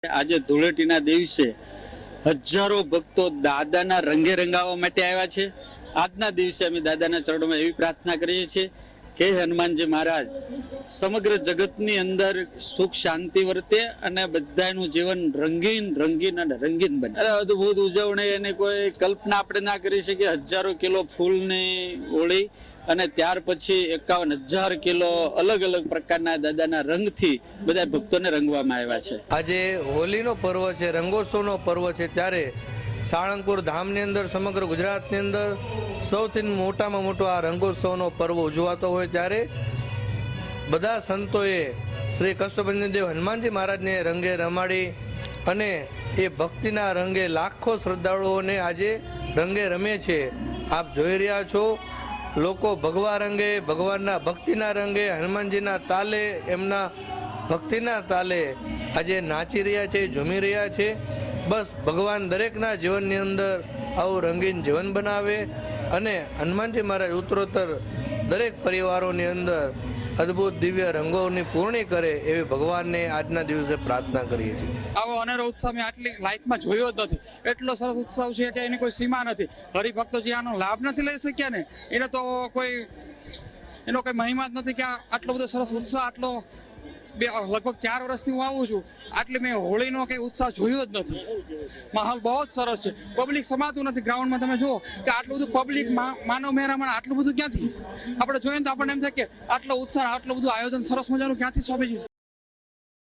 આજે ધૂળેટીના દિવસે હજારો ભક્તો દાદાના રંગે રંગાવા માટે આવ્યા છે। આજના દિવસે અમે દાદાના ચરણોમાં એવી પ્રાર્થના કરીએ છીએ કે હનુમાનજી મહારાજ સમગ્ર જગતની અંદર સુખ શાંતિ વર્તે અને બધાનું જીવન રંગીન રંગીન અને રંગીન બને। અરે અદ્ભુત ઉજવણી એની કોઈ કલ્પના આપણે ના કરી શકીએ। હજારો કિલો ફૂલની ઓળી અને ત્યાર પછી 51,000 કિલો અલગ અલગ પ્રકારના દાદાના રંગથી બધા ભક્તોને રંગવામાં આવ્યા છે। આજે હોલીનો પર્વ છે, રંગોત્સવનો પર્વ છે, ત્યારે સાળંગપુર ધામની અંદર સમગ્ર ગુજરાતની અંદર સૌથી મોટામાં મોટો આ રંગોત્સવનો પર્વ ઉજવાતો હોય ત્યારે બધા સંતોએ શ્રી કષ્ટભંજન દેવ હનુમાનજી મહારાજને રંગે રમાડી અને એ ભક્તિના રંગે લાખો શ્રદ્ધાળુઓને આજે રંગે રમે છે। આપ જોઈ રહ્યા છો, લોકો ભગવા રંગે, ભગવાનના ભક્તિના રંગે, હનુમાનજીના તાલે, એમના ભક્તિના તાલે આજે નાચી રહ્યા છે, ઝૂમી રહ્યા છે। બસ ભગવાન દરેકના જીવનની અંદર આવું રંગીન જીવન બનાવે અને હનુમાનજી મહારાજ ઉત્તરોત્તર દરેક પરિવારોની અંદર અદ્ભુત દિવ્ય રંગોની પૂર્ણી કરે એવી ભગવાનને આજના દિવસે પ્રાર્થના કરીએ છીએ। આવો અનેરો ઉત્સવ મેં આટલી લાઈફમાં જોયો જ નથી। એટલો સરસ ઉત્સવ છે કે એની કોઈ સીમા નથી। હરિભક્તો જે આનો લાભ નથી લઈ શક્યા ને એનો તો એનો કોઈ મહિમા જ નથી કે આટલો બધો સરસ ઉત્સાહ, આટલો લગભગ 4 વર્ષથી હું આવું છું, આટલી મેં હોળીનો કંઈ ઉત્સાહ જોયો જ નથી। માહોલ બહુ જ સરસ છે, પબ્લિક સમાતું નથી। ગ્રાઉન્ડમાં તમે જુઓ કે આટલું બધું પબ્લિક માનવ મહેરામણ આટલું બધું ક્યાંથી આપણે જોઈએ તો આપણને એમ થાય કે આટલો ઉત્સાહ, આટલું બધું આયોજન સરસ મજાનું ક્યાંથી સ્વામીજી।